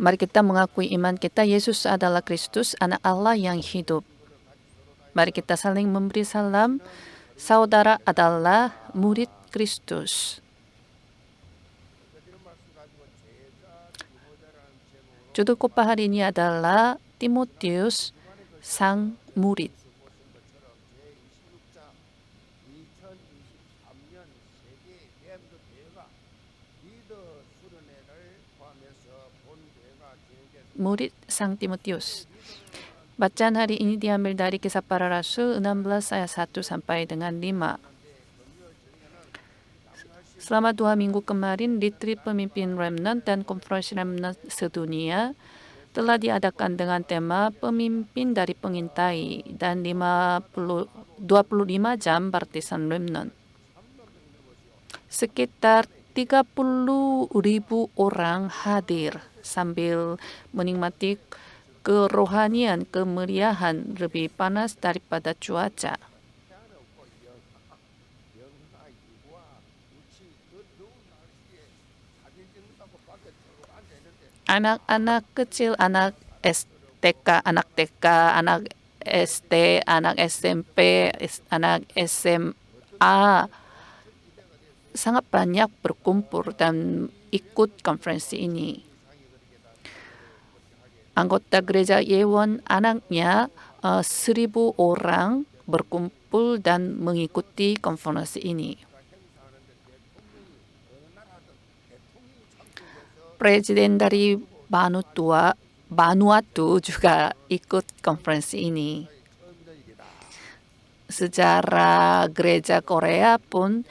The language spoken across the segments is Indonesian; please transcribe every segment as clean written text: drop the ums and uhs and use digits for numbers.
Mari kita mengakui iman kita, Yesus adalah Kristus, anak Allah yang hidup. Mari kita saling memberi salam. Saudara adalah murid Kristus. Judul khotbah hari ini adalah Timotius, sang murid. Murid sang Timotius. Bacaan hari ini diambil dari Kisah Para Rasul 16 ayat 1 sampai dengan 5. Selama 2 minggu kemarin, Retreat Pemimpin Remnant dan Konferensi Remnant sedunia telah diadakan dengan tema Pemimpin dari Pengintai dan 25 jam baptisan Remnant. Sekitar 30.000 orang hadir sambil menikmati kerohanian, kemeriahan lebih panas daripada cuaca. Anak-anak kecil, anak TK, anak SD, anak SMP, anak SMA sangat banyak berkumpul dan ikut konferensi ini. Anggota gereja Yewon, anaknya 1.000 orang berkumpul dan mengikuti konferensi ini. Presiden dari Vanuatu juga ikut konferensi ini. Sejarah gereja Korea pun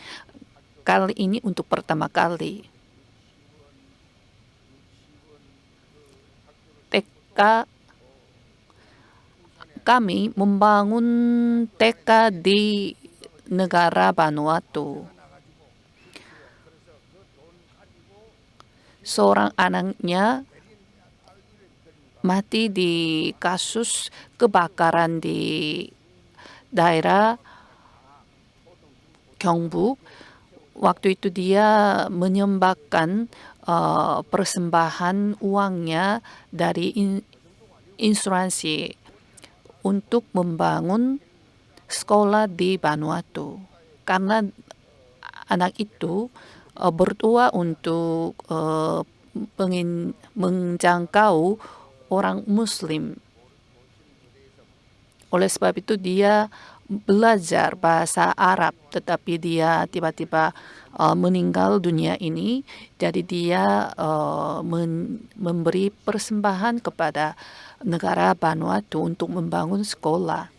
kali ini untuk pertama kali. Kami membangun TK di negara Vanuatu. Seorang anaknya mati di kasus kebakaran di daerah Gyeongbu. Waktu itu dia menyumbangkan persembahan uangnya dari insuransi untuk membangun sekolah di Vanuatu. Karena anak itu berdoa untuk menjangkau orang Muslim. Oleh sebab itu dia belajar bahasa Arab, tetapi dia tiba-tiba meninggal dunia ini. Jadi dia memberi persembahan kepada negara Vanuatu untuk membangun sekolah.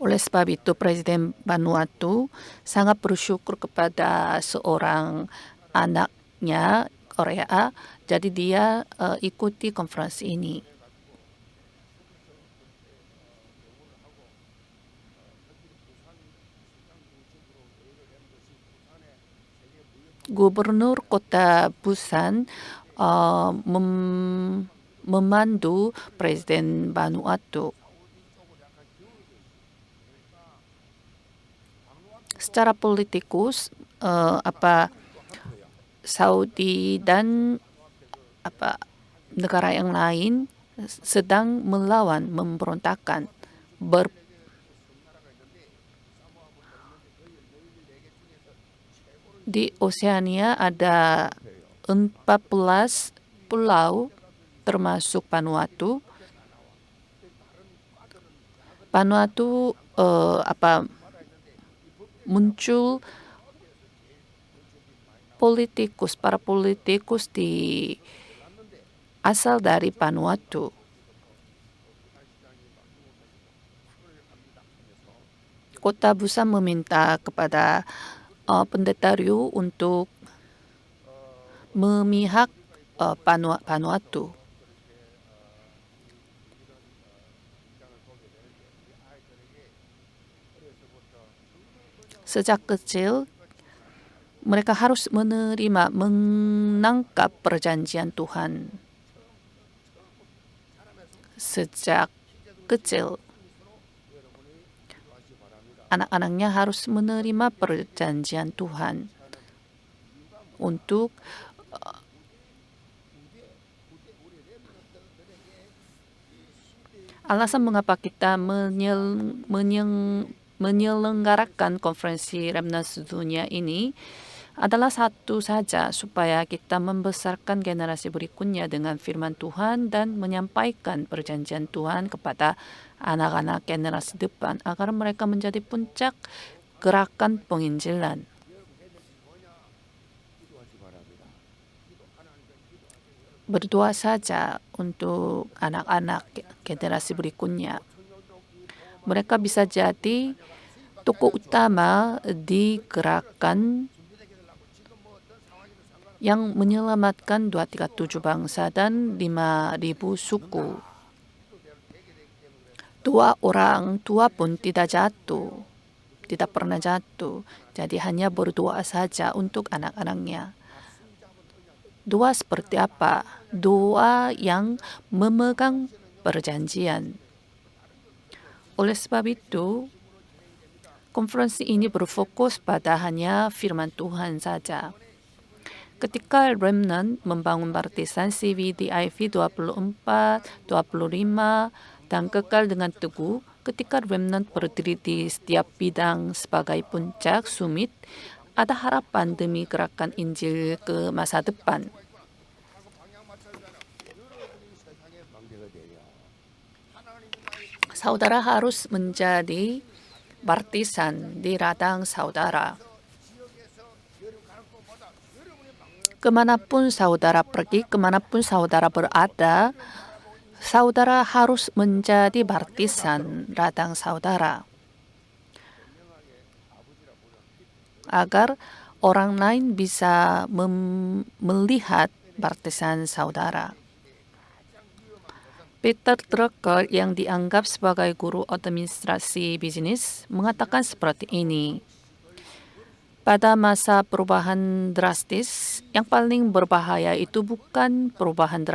Oleh sebab itu Presiden Vanuatu sangat bersyukur kepada seorang anaknya Korea. Jadi dia ikuti konferensi ini. Gubernur Kota Busan memandu Presiden Vanuatu. Secara politikus, Saudi dan negara yang lain sedang melawan, memberontakkan. Di Oseania ada 14 pulau termasuk Vanuatu. Vanuatu muncul para politikus asal dari Vanuatu. Kota Busan meminta kepada pendeta Ryu untuk memihak Vanuatu. Sejak kecil mereka harus menangkap perjanjian Tuhan. Sejak kecil anak-anaknya harus menerima perjanjian Tuhan untuk Alasan mengapa kita menyelenggarakan konferensi Remnan Sedunia ini adalah satu saja, supaya kita membesarkan generasi berikutnya dengan firman Tuhan dan menyampaikan perjanjian Tuhan kepada anak-anak generasi depan agar mereka menjadi puncak gerakan penginjilan. Berdoa saja untuk anak-anak generasi berikutnya. Mereka bisa jadi tokoh utama di gerakan yang menyelamatkan 237 bangsa dan 5.000 suku. 2 orang tua pun tidak pernah jatuh. Jadi hanya berdoa saja untuk anak-anaknya. Doa seperti apa? Doa yang memegang perjanjian. Oleh sebab itu, konferensi ini berfokus pada hanya firman Tuhan saja. Ketika Remnant membangun baptisan CVDIV 24, 25, dan kekal dengan teguh, ketika Remnant berdiri di setiap bidang sebagai puncak summit, ada harapan demi gerakan Injil ke masa depan. Saudara harus menjadi baptisan di ladang saudara. Kemanapun saudara pergi, kemanapun saudara berada, saudara harus menjadi baptisan ladang saudara. Agar orang lain bisa melihat baptisan saudara. Peter Drucker yang dianggap sebagai guru administrasi bisnis mengatakan seperti ini. Pada masa perubahan drastis, yang paling berbahaya itu bukan perubahan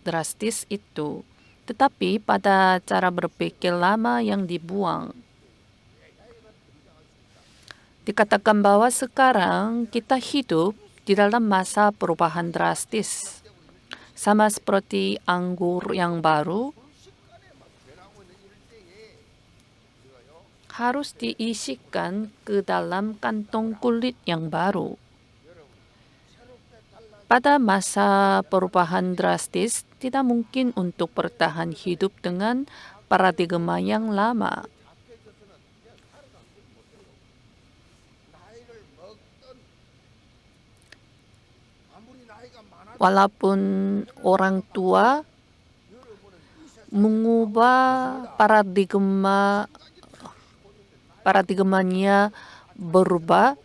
drastis itu, tetapi pada cara berpikir lama yang dibuang. Dikatakan bahwa sekarang kita hidup di dalam masa perubahan drastis. Sama seperti anggur yang baru, harus diisikan ke dalam kantong kulit yang baru. Pada masa perubahan drastis, tidak mungkin untuk bertahan hidup dengan paradigma yang lama. Walaupun orang tua mengubah paradigmanya berubah,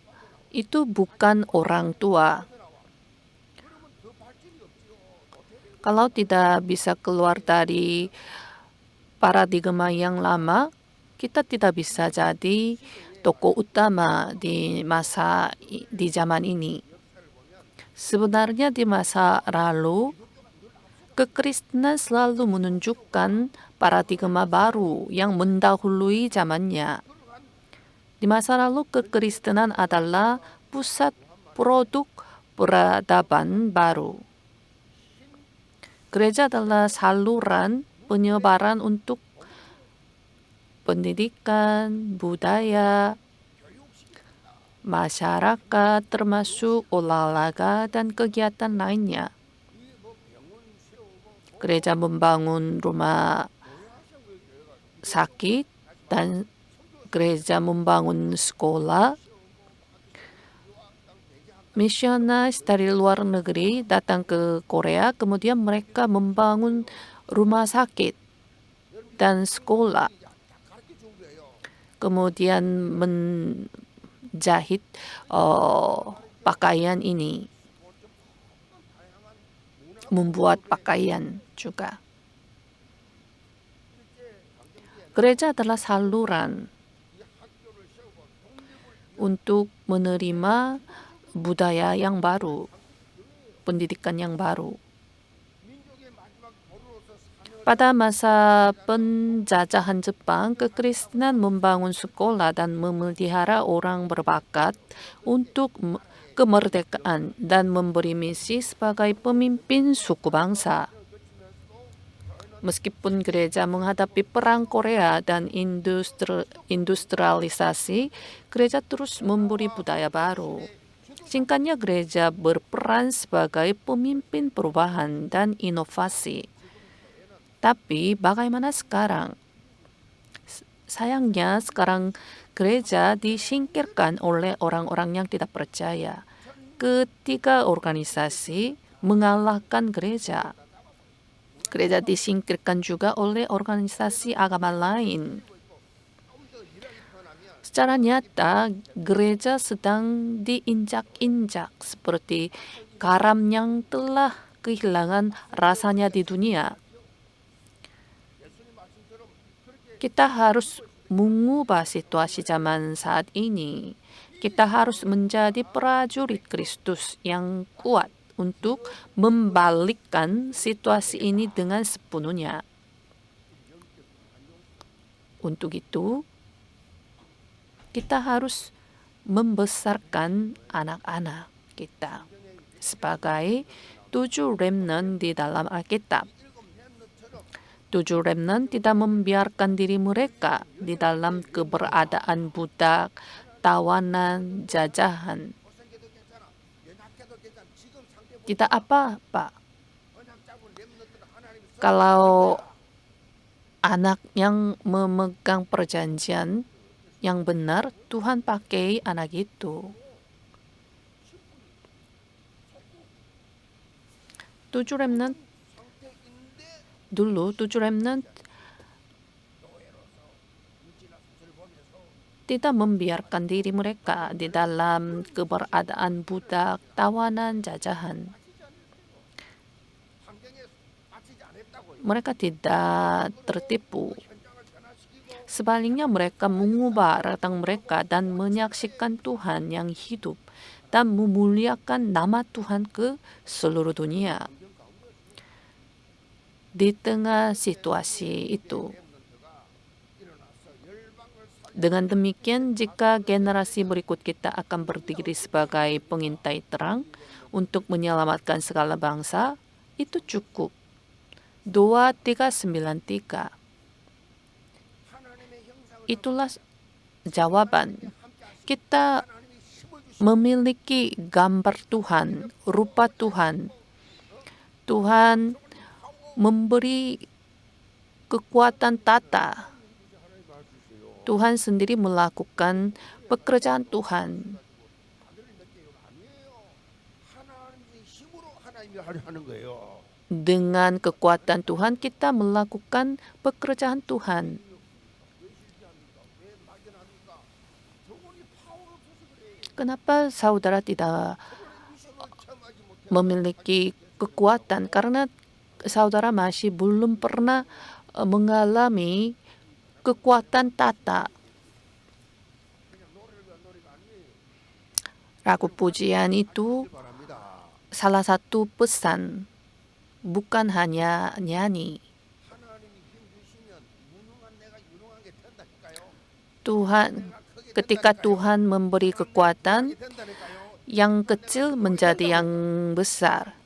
itu bukan orang tua. Kalau tidak bisa keluar dari paradigma yang lama, kita tidak bisa jadi tokoh utama di zaman ini. Sebenarnya di masa lalu, kekristenan selalu menunjukkan paradigma baru yang mendahului zamannya. Di masa lalu, kekristenan adalah pusat produk peradaban baru. Gereja adalah saluran penyebaran untuk pendidikan, budaya, masyarakat, termasuk olahraga dan kegiatan lainnya. Gereja membangun rumah sakit dan gereja membangun sekolah. Misionaris dari luar negeri datang ke Korea, kemudian mereka membangun rumah sakit dan sekolah. Kemudian menjahit pakaian ini, membuat pakaian juga. Gereja adalah saluran untuk menerima budaya yang baru, pendidikan yang baru. Pada masa penjajahan Jepang, kekristenan membangun sekolah dan memelihara orang berbakat untuk kemerdekaan dan memberi misi sebagai pemimpin suku bangsa. Meskipun gereja menghadapi perang Korea dan industrialisasi, gereja terus memberi budaya baru. Singkatnya, gereja berperan sebagai pemimpin perubahan dan inovasi. Tapi bagaimana sekarang? Sayangnya sekarang gereja disingkirkan oleh orang-orang yang tidak percaya. Ketiga organisasi mengalahkan gereja. Gereja disingkirkan juga oleh organisasi agama lain. Secara nyata, gereja sedang diinjak-injak seperti garam yang telah kehilangan rasanya di dunia. Kita harus mengubah situasi zaman saat ini. Kita harus menjadi prajurit Kristus yang kuat untuk membalikkan situasi ini dengan sepenuhnya. Untuk itu, kita harus membesarkan anak-anak kita sebagai 7 remnant di dalam Alkitab. 7 remnant tidak membiarkan diri mereka di dalam keberadaan budak, tawanan, jajahan. Tidak apa-apa kalau anak yang memegang perjanjian yang benar, Tuhan pakai anak itu. 7 remnant dulu, 7 remnant tidak membiarkan diri mereka di dalam keberadaan budak, tawanan, jajahan. Mereka tidak tertipu. Sebaliknya mereka mengubah ratang mereka dan menyaksikan Tuhan yang hidup dan memuliakan nama Tuhan ke seluruh dunia. Di tengah situasi itu, dengan demikian, jika generasi berikut kita akan berdiri sebagai pengintai terang untuk menyelamatkan segala bangsa, itu cukup. 2393. Itulah jawaban. Kita memiliki gambar Tuhan, rupa Tuhan. Tuhan memberi kekuatan tata. Tuhan sendiri melakukan pekerjaan Tuhan. Dengan kekuatan Tuhan kita melakukan pekerjaan Tuhan. Kenapa saudara tidak memiliki kekuatan? Karena saudara masih belum pernah mengalami kekuatan tata. Lagu pujian itu salah satu pesan, bukan hanya nyanyi. Ketika Tuhan memberi kekuatan, yang kecil menjadi yang besar,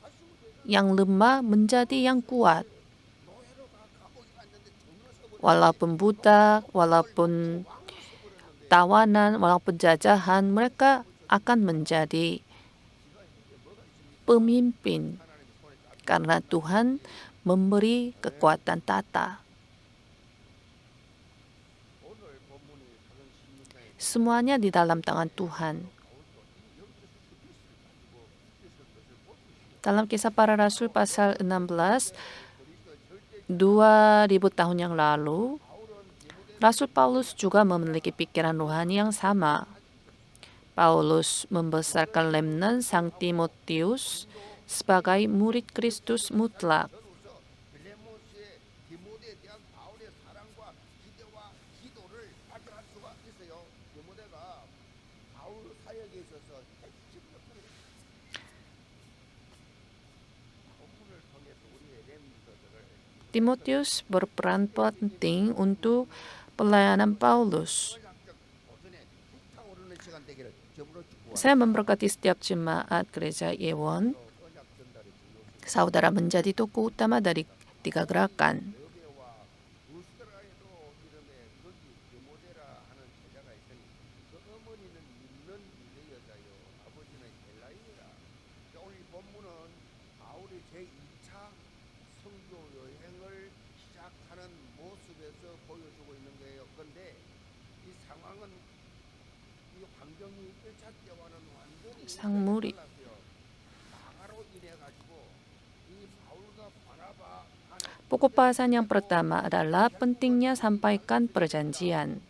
yang lemah menjadi yang kuat. Walaupun budak, walaupun tawanan, walaupun jajahan, mereka akan menjadi pemimpin karena Tuhan memberi kekuatan tata. Semuanya di dalam tangan Tuhan. Dalam Kisah Para Rasul pasal 16, 2000 tahun yang lalu, Rasul Paulus juga memiliki pikiran rohani yang sama. Paulus membesarkan remnant Sang Timotius sebagai murid Kristus mutlak. Timotius berperan penting untuk pelayanan Paulus. Saya memberkati setiap jemaat gereja Yewon. Saudara menjadi tokoh utama dari 3 gerakan. sang murid. Pokok bahasan yang pertama adalah pentingnya sampaikan perjanjian.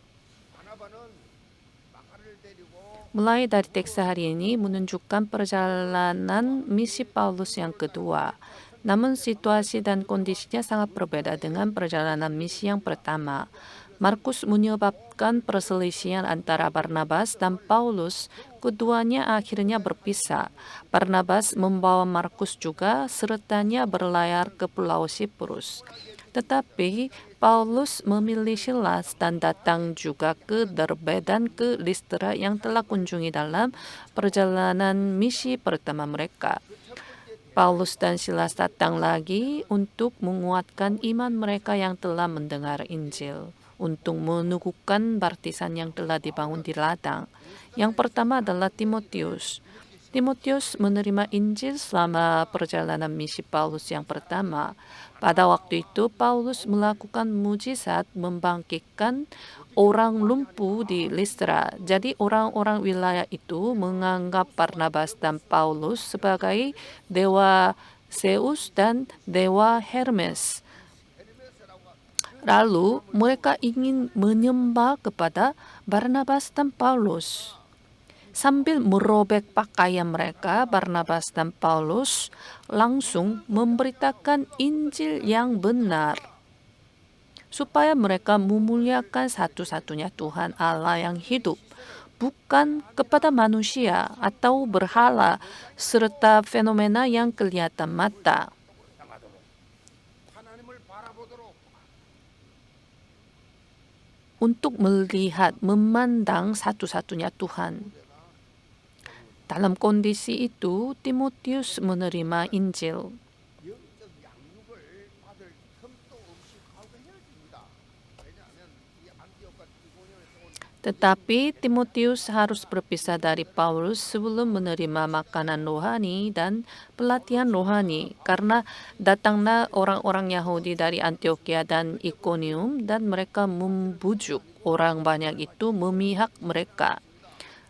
Mulai dari teks hari ini menunjukkan perjalanan misi Paulus yang kedua. Namun situasi dan kondisinya sangat berbeda dengan perjalanan misi yang pertama. Markus menyebabkan perselisihan antara Barnabas dan Paulus. Keduanya akhirnya berpisah. Barnabas membawa Markus juga sertanya berlayar ke Pulau Siprus. Tetapi Paulus memilih Silas dan datang juga ke Derbe dan ke Listra yang telah kunjungi dalam perjalanan misi pertama mereka. Paulus dan Silas datang lagi untuk menguatkan iman mereka yang telah mendengar Injil, untuk meneguhkan baptisan yang telah dibangun di ladang. Yang pertama adalah Timotius. Timotius menerima Injil selama perjalanan misi Paulus yang pertama. Pada waktu itu, Paulus melakukan mujizat membangkitkan orang lumpuh di Listra. Jadi orang-orang wilayah itu menganggap Barnabas dan Paulus sebagai dewa Zeus dan dewa Hermes. Lalu mereka ingin menyembah kepada Barnabas dan Paulus. Sambil merobek pakaian mereka, Barnabas dan Paulus langsung memberitakan Injil yang benar, supaya mereka memuliakan satu-satunya Tuhan Allah yang hidup, bukan kepada manusia atau berhala, serta fenomena yang kelihatan mata. Untuk melihat, memandang satu-satunya Tuhan. Dalam kondisi itu, Timotius menerima Injil. Tetapi Timotius harus berpisah dari Paulus sebelum menerima makanan rohani dan pelatihan rohani, karena datanglah orang-orang Yahudi dari Antioquia dan Ikonium dan mereka membujuk orang banyak itu memihak mereka.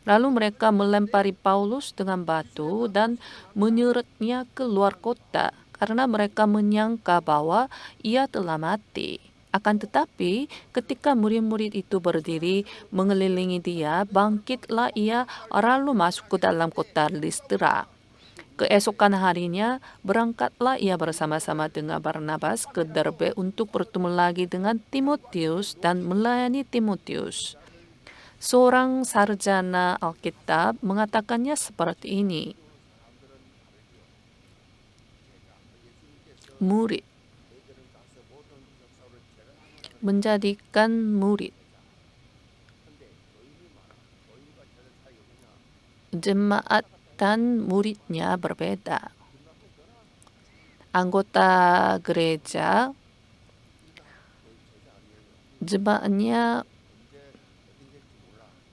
Lalu mereka melempari Paulus dengan batu dan menyeretnya ke luar kota karena mereka menyangka bahwa ia telah mati. Akan tetapi ketika murid-murid itu berdiri mengelilingi dia, bangkitlah ia lalu masuk ke dalam kota Listra. Keesokan harinya berangkatlah ia bersama-sama dengan Barnabas ke Derbe untuk bertemu lagi dengan Timotius dan melayani Timotius. Seorang sarjana Alkitab mengatakannya seperti ini. Murid. Menjadikan murid. Jemaat dan muridnya berbeda. Anggota gereja, jemaatnya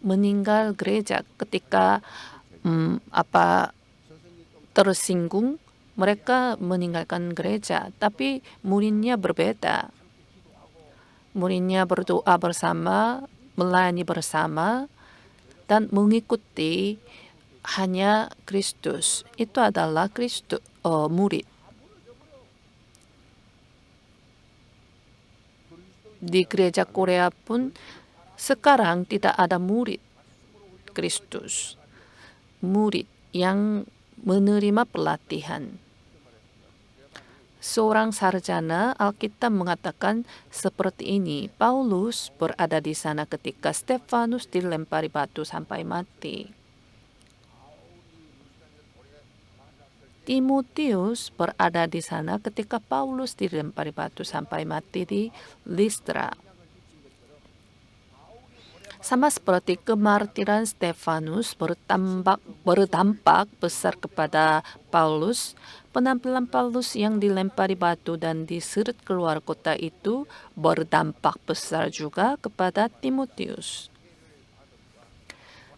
meninggal gereja ketika tersinggung, mereka meninggalkan gereja, tapi muridnya berbeda. Muridnya berdoa bersama, melayani bersama, dan mengikuti hanya Kristus. Itu adalah murid. Di gereja Korea pun sekarang tidak ada murid Kristus, murid yang menerima pelatihan. Seorang sarjana Alkitab mengatakan seperti ini, Paulus berada di sana ketika Stefanus dilempari batu sampai mati. Timotius berada di sana ketika Paulus dilempari batu sampai mati di Listra. Sama seperti kemartiran Stefanus berdampak besar kepada Paulus, penampilan Paulus yang dilempari batu dan diseret keluar kota itu berdampak besar juga kepada Timotius.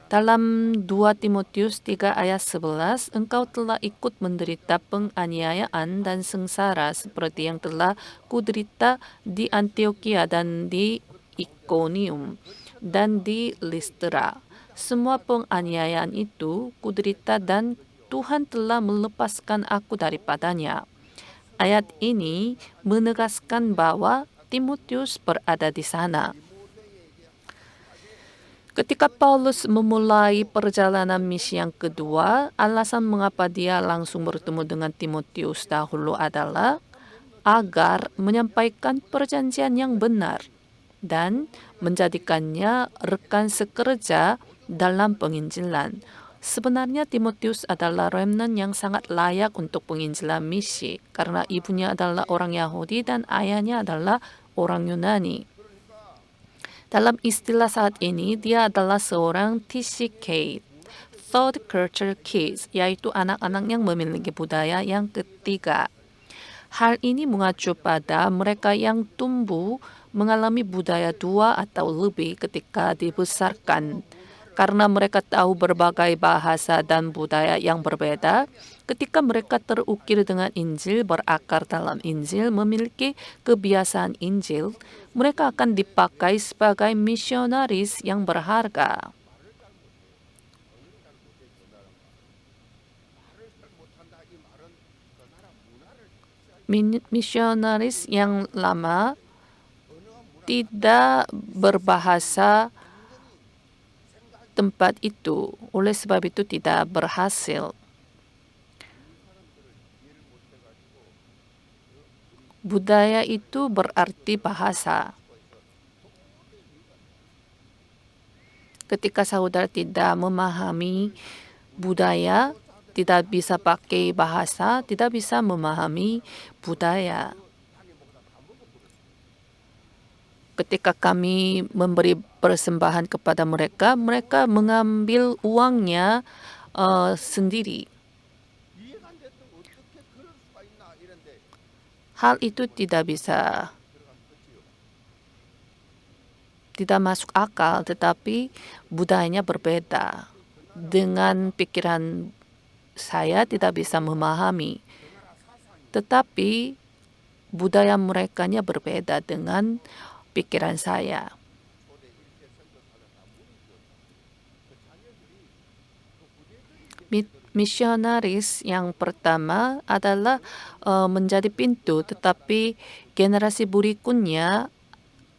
Dalam 2 Timotius 3 ayat 11, engkau telah ikut menderita penganiayaan dan sengsara seperti yang telah kuderita di Antioquia dan di Iconium dan di Listra. Semua penganiayaan itu kuderita dan Tuhan telah melepaskan aku daripadanya. Ayat ini menegaskan bahwa Timotius berada di sana. Ketika Paulus memulai perjalanan misi yang kedua, alasan mengapa dia langsung bertemu dengan Timotius dahulu adalah agar menyampaikan perjanjian yang benar dan menjadikannya rekan sekerja dalam penginjilan. Sebenarnya Timotius adalah remnant yang sangat layak untuk penginjilan misi karena ibunya adalah orang Yahudi dan ayahnya adalah orang Yunani. Dalam istilah saat ini, dia adalah seorang TCK, Third Culture Kids, yaitu anak-anak yang memiliki budaya yang ketiga. Hal ini mengacu pada mereka yang tumbuh mengalami budaya dua atau lebih ketika dibesarkan. Karena mereka tahu berbagai bahasa dan budaya yang berbeda, ketika mereka terukir dengan Injil, berakar dalam Injil, memiliki kebiasaan Injil, mereka akan dipakai sebagai misionaris yang berharga. Misionaris yang lama tidak berbahasa tempat itu, oleh sebab itu tidak berhasil. Budaya itu berarti bahasa. Ketika saudara tidak memahami budaya, tidak bisa pakai bahasa, tidak bisa memahami budaya. Ketika kami memberi persembahan kepada mereka, mereka mengambil uangnya sendiri. Hal itu tidak masuk akal, tetapi budayanya berbeda. Dengan pikiran saya tidak bisa memahami, tetapi budaya merekanya berbeda dengan pikiran saya. Misionaris yang pertama adalah menjadi pintu, tetapi generasi berikutnya,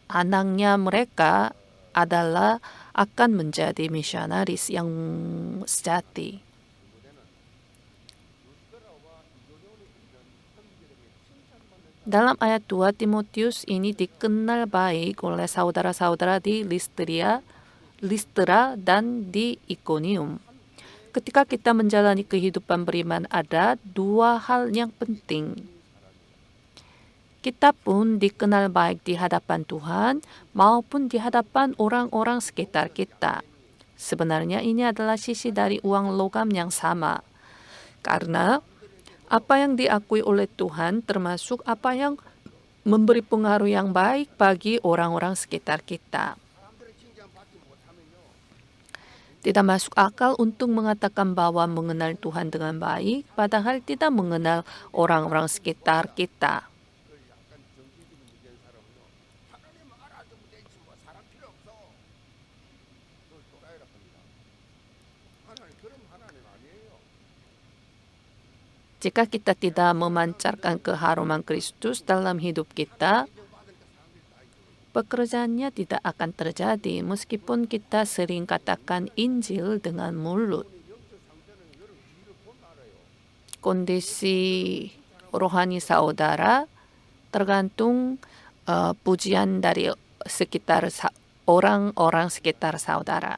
anaknya mereka adalah akan menjadi misionaris yang sejati. Dalam ayat 2, Timotius ini dikenal baik oleh saudara-saudara di Listra dan di Iconium. Ketika kita menjalani kehidupan beriman, ada dua hal yang penting. Kita pun dikenal baik di hadapan Tuhan maupun di hadapan orang-orang sekitar kita. Sebenarnya ini adalah sisi dari uang logam yang sama. Karena apa yang diakui oleh Tuhan termasuk apa yang memberi pengaruh yang baik bagi orang-orang sekitar kita. Tidak masuk akal untuk mengatakan bahwa mengenal Tuhan dengan baik, padahal tidak mengenal orang-orang sekitar kita. Jika kita tidak memancarkan keharuman Kristus dalam hidup kita, pekerjaannya tidak akan terjadi meskipun kita sering katakan Injil dengan mulut. Kondisi rohani saudara tergantung pujian dari sekitar orang-orang sekitar saudara.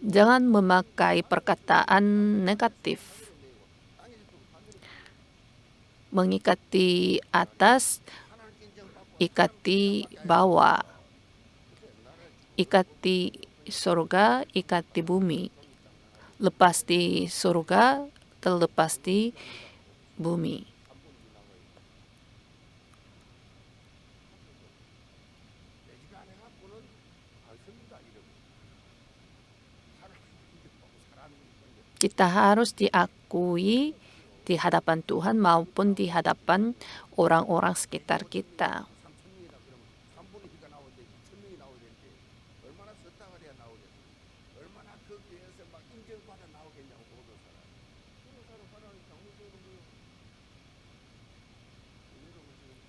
Jangan memakai perkataan negatif. Mengikati atas, ikati bawah. Ikati surga, ikati bumi. Lepas di surga, terlepas di bumi. Kita harus diakui di hadapan Tuhan maupun di hadapan orang-orang sekitar kita.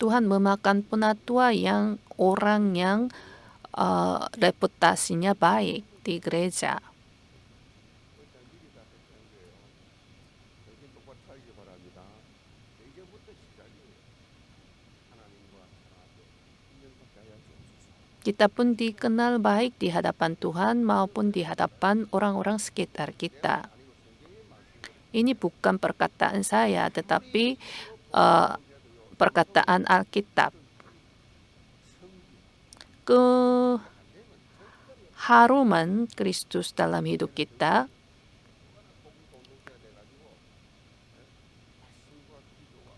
Tuhan memakan penatua yang orang yang reputasinya baik di gereja. Kita pun dikenal baik di hadapan Tuhan maupun di hadapan orang-orang sekitar kita. Ini bukan perkataan saya, tetapi perkataan Alkitab. Keharuman Kristus dalam hidup kita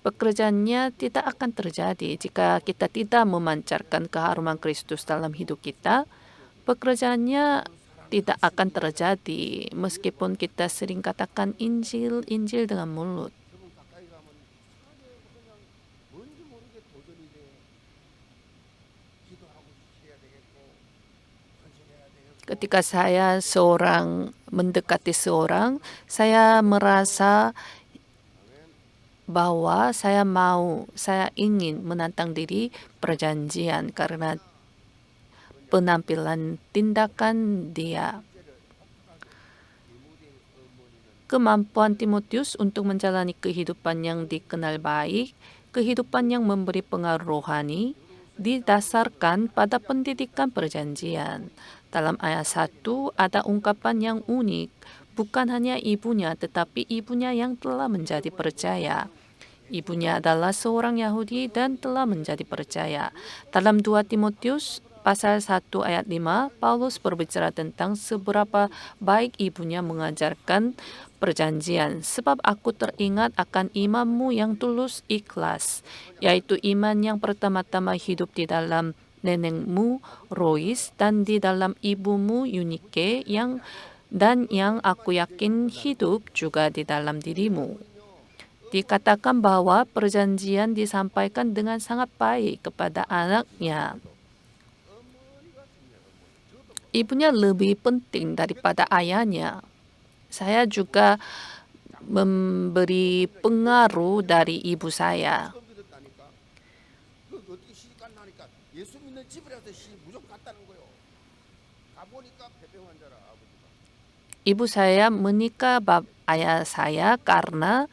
pekerjaannya tidak akan terjadi jika kita tidak memancarkan keharuman Kristus dalam hidup kita. Pekerjaannya tidak akan terjadi meskipun kita sering katakan Injil dengan mulut. Ketika saya mendekati seorang, saya merasa bahwa saya ingin menantang diri perjanjian karena penampilan tindakan dia. Kemampuan Timotius untuk menjalani kehidupan yang dikenal baik, kehidupan yang memberi pengaruh rohani, didasarkan pada pendidikan perjanjian. Dalam ayat 1 ada ungkapan yang unik, bukan hanya ibunya tetapi ibunya yang telah menjadi percaya. Ibunya adalah seorang Yahudi dan telah menjadi percaya. Dalam 2 Timotius pasal 1 ayat 5, Paulus berbicara tentang seberapa baik ibunya mengajarkan perjanjian. Sebab aku teringat akan imanmu yang tulus ikhlas, yaitu iman yang pertama-tama hidup di dalam nenekmu Lois dan di dalam ibumu Eunike dan yang aku yakin hidup juga di dalam dirimu. Dikatakan bahwa perjanjian disampaikan dengan sangat baik kepada anaknya. Ibunya lebih penting daripada ayahnya. Saya juga memberi pengaruh dari ibu saya. Ibu saya menikah ayah saya karena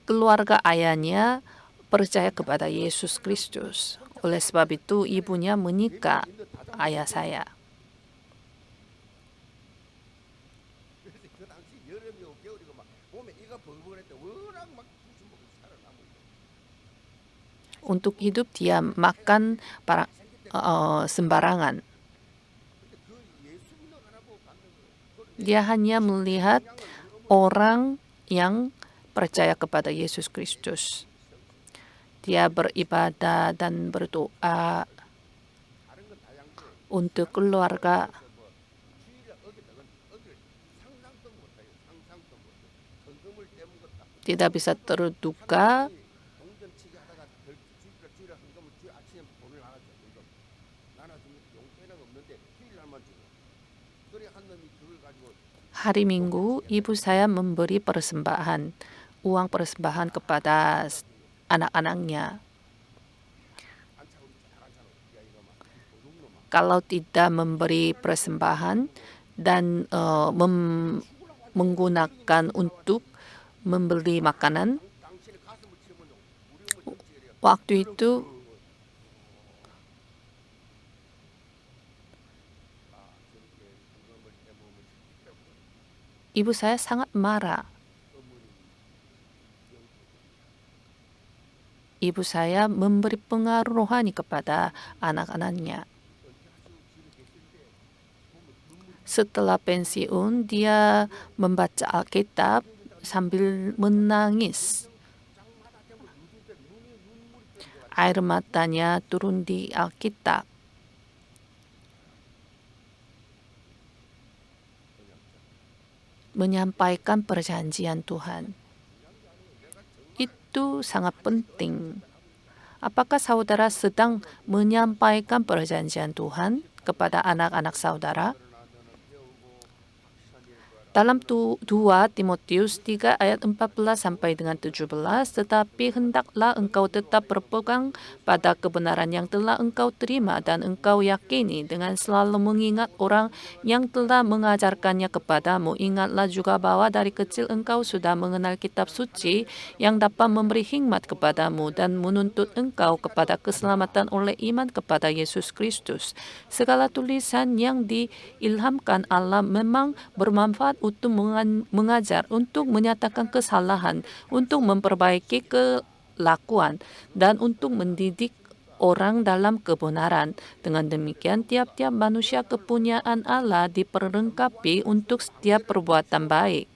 keluarga ayahnya percaya kepada Yesus Kristus. Oleh sebab itu ibunya menikah ayah saya. Untuk hidup dia makan sembarangan. Dia hanya melihat orang yang percaya kepada Yesus Kristus. Dia beribadah dan berdoa untuk keluarga. Tidak bisa terduga hari Minggu ibu saya memberi uang persembahan kepada anak-anaknya. Kalau tidak memberi persembahan dan menggunakan untuk membeli makanan, waktu itu ibu saya sangat marah. Ibu saya memberi pengaruh rohani kepada anak-anaknya. Setelah pensiun, dia membaca Alkitab sambil menangis. Air matanya turun di Alkitab. menyampaikan perjanjian Tuhan. Itu sangat penting. Apakah saudara sedang menyampaikan perjanjian Tuhan kepada anak-anak saudara? Dalam 2 Timotius 3 ayat 14 sampai dengan 17, tetapi hendaklah engkau tetap berpegang pada kebenaran yang telah engkau terima dan engkau yakini dengan selalu mengingat orang yang telah mengajarkannya kepadamu. Ingatlah juga bahwa dari kecil engkau sudah mengenal kitab suci yang dapat memberi hikmat kepadamu dan menuntut engkau kepada keselamatan oleh iman kepada Yesus Kristus. Segala tulisan yang diilhamkan Allah memang bermanfaat untuk mengajar, untuk menyatakan kesalahan, untuk memperbaiki kelakuan, dan untuk mendidik orang dalam kebenaran. Dengan demikian, tiap-tiap manusia kepunyaan Allah diperlengkapi untuk setiap perbuatan baik.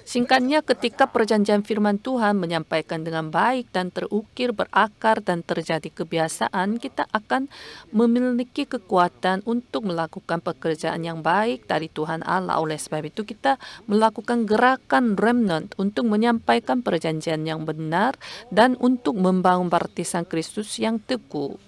Singkatnya, ketika perjanjian firman Tuhan menyampaikan dengan baik dan terukir, berakar, dan terjadi kebiasaan, kita akan memiliki kekuatan untuk melakukan pekerjaan yang baik dari Tuhan Allah. Oleh sebab itu, kita melakukan gerakan remnant untuk menyampaikan perjanjian yang benar dan untuk membangun baptisan Kristus yang teguh.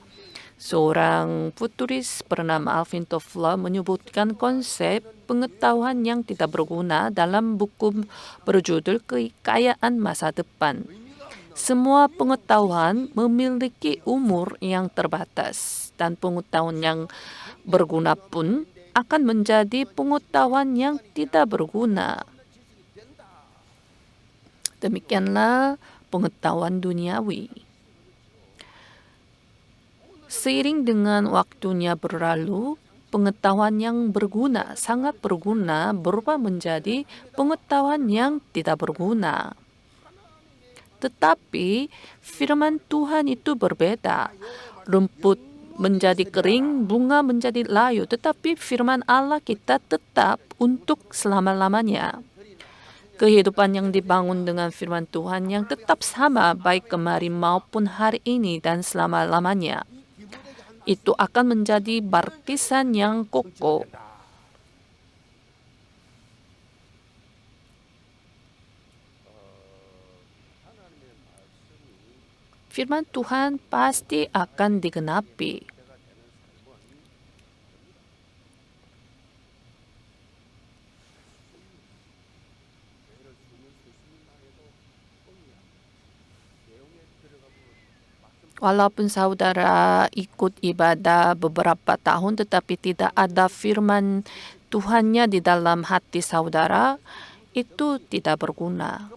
Seorang futuris bernama Alvin Toffler menyebutkan konsep pengetahuan yang tidak berguna dalam buku berjudul Kekayaan Masa Depan. Semua pengetahuan memiliki umur yang terbatas dan pengetahuan yang berguna pun akan menjadi pengetahuan yang tidak berguna. Demikianlah pengetahuan duniawi. Seiring dengan waktunya berlalu, pengetahuan yang berguna, sangat berguna, berubah menjadi pengetahuan yang tidak berguna. Tetapi firman Tuhan itu berbeda. Rumput menjadi kering, bunga menjadi layu, tetapi firman Allah kita tetap untuk selama-lamanya. Kehidupan yang dibangun dengan firman Tuhan yang tetap sama baik kemarin maupun hari ini dan selama-lamanya. Itu akan menjadi baptisan yang kokoh. Firman Tuhan pasti akan digenapi. Walaupun saudara ikut ibadah beberapa tahun tetapi tidak ada firman Tuhannya di dalam hati saudara, itu tidak berguna.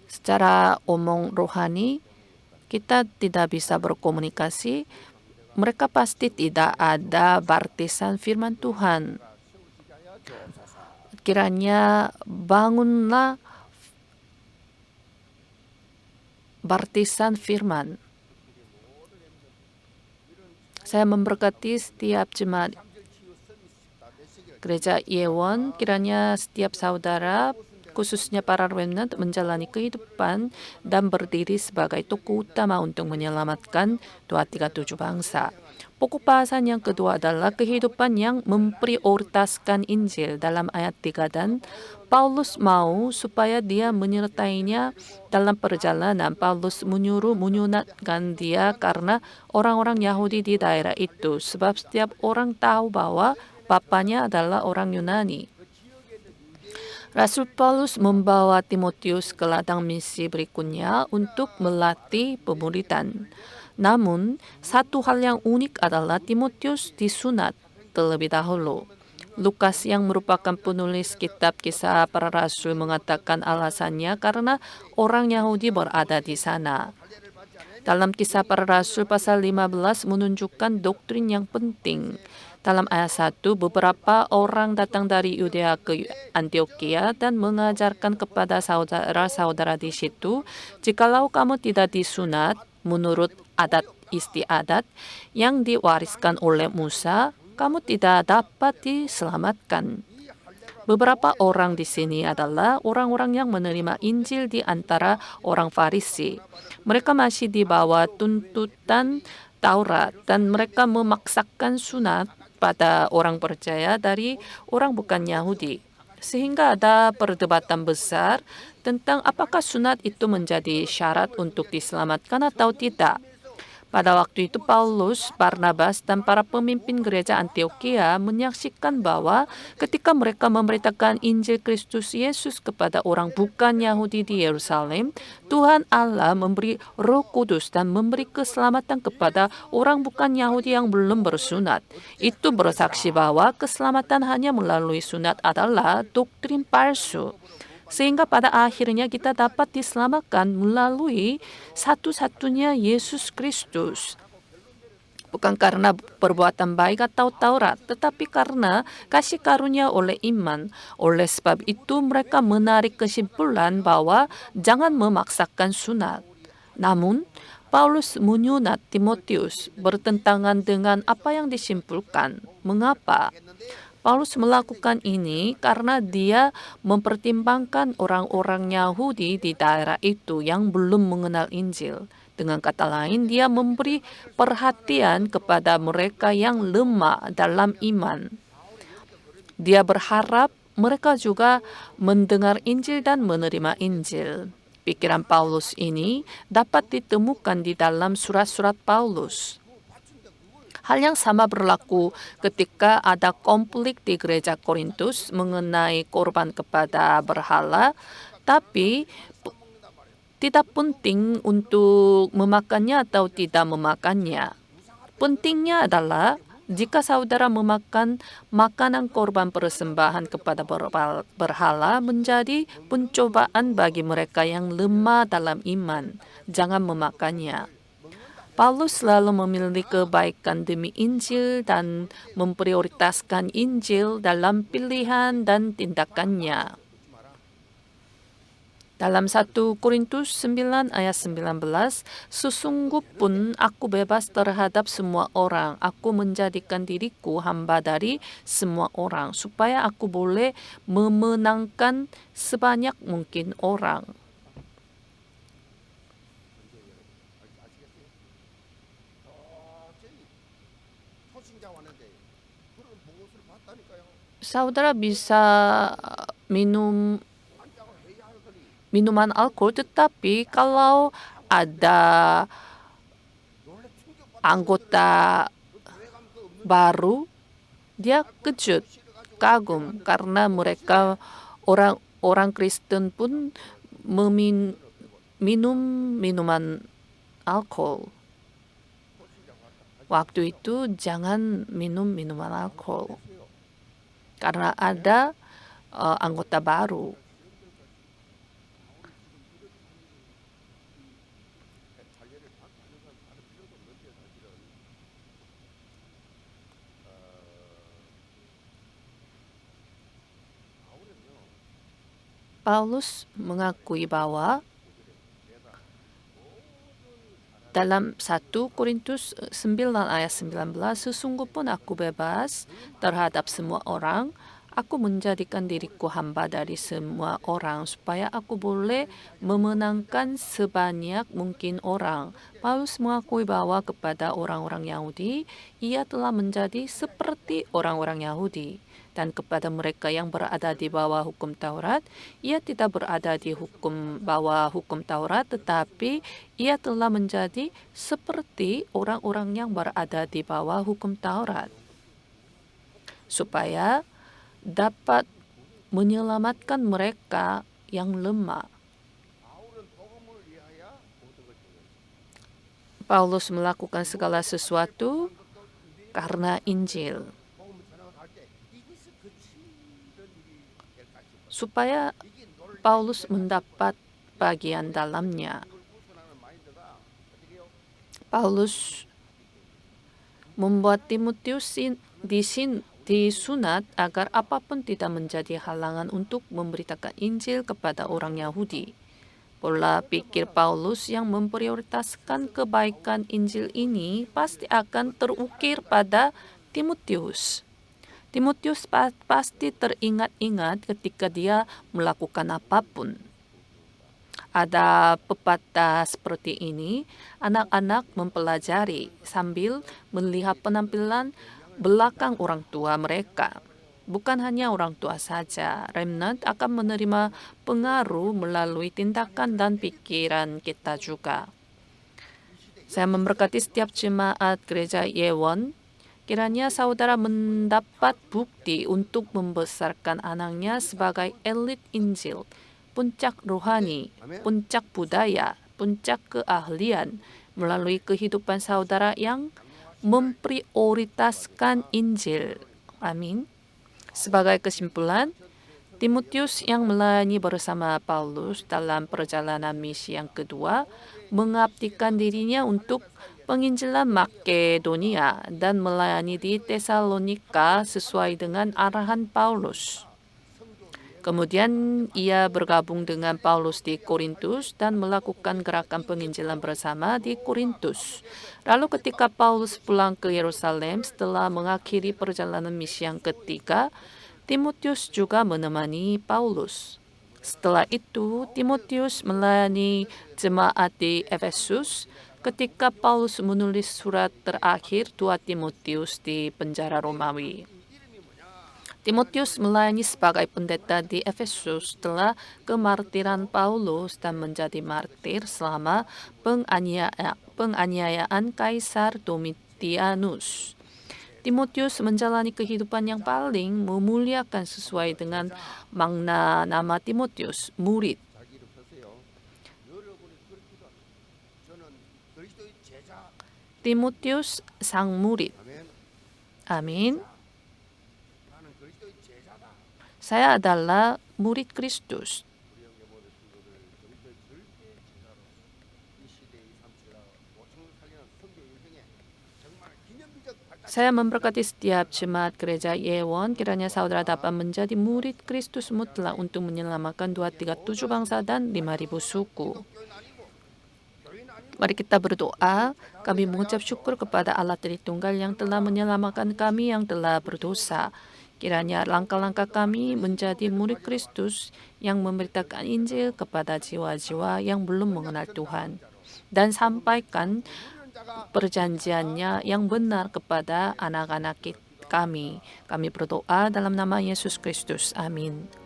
Secara omong rohani, kita tidak bisa berkomunikasi. Mereka pasti tidak ada baptisan firman Tuhan. Kiranya bangunlah baptisan firman. Saya memberkati setiap jemaat Gereja Yewon, kiranya setiap saudara, khususnya para remnant, menjalani kehidupan dan berdiri sebagai tokoh utama untuk menyelamatkan 237 bangsa. Pokok bahasan yang kedua adalah kehidupan yang memprioritaskan Injil dalam ayat 3, dan Paulus mau supaya dia menyertainya dalam perjalanan. Paulus menyunatkan dia karena orang-orang Yahudi di daerah itu, sebab setiap orang tahu bahwa bapaknya adalah orang Yunani. Rasul Paulus membawa Timotius ke ladang misi berikutnya untuk melatih pemuridan. Namun, satu hal yang unik adalah Timotius disunat terlebih dahulu. Lukas yang merupakan penulis kitab Kisah Para Rasul mengatakan alasannya karena orang Yahudi berada di sana. Dalam Kisah Para Rasul pasal 15 menunjukkan doktrin yang penting. Dalam ayat 1, beberapa orang datang dari Yudea ke Antioquia dan mengajarkan kepada saudara-saudara di situ, jikalau kamu tidak disunat menurut adat istiadat yang diwariskan oleh Musa, kamu tidak dapat diselamatkan. Beberapa orang di sini adalah orang-orang yang menerima Injil di antara orang Farisi. Mereka masih di bawah tuntutan Taurat dan mereka memaksakan sunat pada orang percaya dari orang bukan Yahudi. Sehingga ada perdebatan besar tentang apakah sunat itu menjadi syarat untuk diselamatkan atau tidak. Pada waktu itu Paulus, Barnabas, dan para pemimpin gereja Antioquia menyaksikan bahwa ketika mereka memberitakan Injil Kristus Yesus kepada orang bukan Yahudi di Yerusalem, Tuhan Allah memberi Roh Kudus dan memberi keselamatan kepada orang bukan Yahudi yang belum bersunat. Itu bersaksi bahwa keselamatan hanya melalui sunat adalah doktrin palsu. Sehingga pada akhirnya kita dapat diselamatkan melalui satu-satunya Yesus Kristus. Bukan karena perbuatan baik atau Taurat, tetapi karena kasih karunia oleh iman. Oleh sebab itu mereka menarik kesimpulan bahwa jangan memaksakan sunat. Namun, Paulus menyunat Timotius bertentangan dengan apa yang disimpulkan. Mengapa? Paulus melakukan ini karena dia mempertimbangkan orang-orang Yahudi di daerah itu yang belum mengenal Injil. Dengan kata lain, dia memberi perhatian kepada mereka yang lemah dalam iman. Dia berharap mereka juga mendengar Injil dan menerima Injil. Pikiran Paulus ini dapat ditemukan di dalam surat-surat Paulus. Hal yang sama berlaku ketika ada konflik di gereja Korintus mengenai korban kepada berhala, tapi tidak penting untuk memakannya atau tidak memakannya. Pentingnya adalah jika saudara memakan makanan korban persembahan kepada berhala menjadi pencobaan bagi mereka yang lemah dalam iman. Jangan memakannya. Paulus selalu memilih kebaikan demi Injil dan memprioritaskan Injil dalam pilihan dan tindakannya. Dalam 1 Korintus 9 ayat 19, sesungguh pun aku bebas terhadap semua orang. Aku menjadikan diriku hamba dari semua orang, supaya aku boleh memenangkan sebanyak mungkin orang. Saudara bisa minum minuman alkohol, tetapi kalau ada anggota baru, dia kejut, kagum karena mereka orang Kristen pun minum minuman alkohol. Waktu itu jangan minum minuman alkohol karena ada anggota baru. Paulus mengakui bahwa dalam 1 Korintus 9 ayat 19, sesungguh pun aku bebas terhadap semua orang. Aku menjadikan diriku hamba dari semua orang supaya aku boleh memenangkan sebanyak mungkin orang. Paulus mengakui bahwa kepada orang-orang Yahudi, ia telah menjadi seperti orang-orang Yahudi. Dan kepada mereka yang berada di bawah hukum Taurat, ia tidak berada di bawah hukum Taurat, tetapi ia telah menjadi seperti orang-orang yang berada di bawah hukum Taurat. Supaya dapat menyelamatkan mereka yang lemah. Paulus melakukan segala sesuatu karena Injil. Supaya Paulus mendapat bagian dalamnya. Paulus membuat Timotius disunat agar apapun tidak menjadi halangan untuk memberitakan Injil kepada orang Yahudi. Pola pikir Paulus yang memprioritaskan kebaikan Injil ini pasti akan terukir pada Timotius. Timotius pasti teringat-ingat ketika dia melakukan apapun. Ada pepatah seperti ini, anak-anak mempelajari sambil melihat penampilan belakang orang tua mereka. Bukan hanya orang tua saja, remnant akan menerima pengaruh melalui tindakan dan pikiran kita juga. Saya memberkati setiap jemaat gereja Yewon. Kiranya saudara mendapat bukti untuk membesarkan anaknya sebagai elit Injil, puncak rohani, puncak budaya, puncak keahlian melalui kehidupan saudara yang memprioritaskan Injil. Amin. Sebagai kesimpulan, Timotius yang melayani bersama Paulus dalam perjalanan misi yang kedua mengabdikan dirinya untuk penginjilan Makedonia dan melayani di Tesalonika sesuai dengan arahan Paulus. Kemudian ia bergabung dengan Paulus di Korintus dan melakukan gerakan penginjilan bersama di Korintus. Lalu ketika Paulus pulang ke Yerusalem setelah mengakhiri perjalanan misi yang ketiga, Timotius juga menemani Paulus. Setelah itu, Timotius melayani jemaat di Efesus ketika Paulus menulis surat terakhir 2 Timotius di penjara Romawi. Timotius melayani sebagai pendeta di Efesus setelah kemartiran Paulus dan menjadi martir selama penganiayaan Kaisar Domitianus. Timotius menjalani kehidupan yang paling memuliakan sesuai dengan makna nama Timotius, murid. Timotius sang murid. Amin. Saya adalah murid Kristus. Saya memberkati setiap jemaat gereja Yewon, kiranya saudara dapat menjadi murid Kristus mutlak untuk menyelamatkan 237 bangsa dan 5.000 suku. Mari kita berdoa. Kami mengucap syukur kepada Allah Tritunggal yang telah menyelamatkan kami yang telah berdosa. Kiranya langkah-langkah kami menjadi murid Kristus yang memberitakan Injil kepada jiwa-jiwa yang belum mengenal Tuhan. Dan sampaikan perjanjiannya yang benar kepada anak-anak kami. Kami berdoa dalam nama Yesus Kristus. Amin.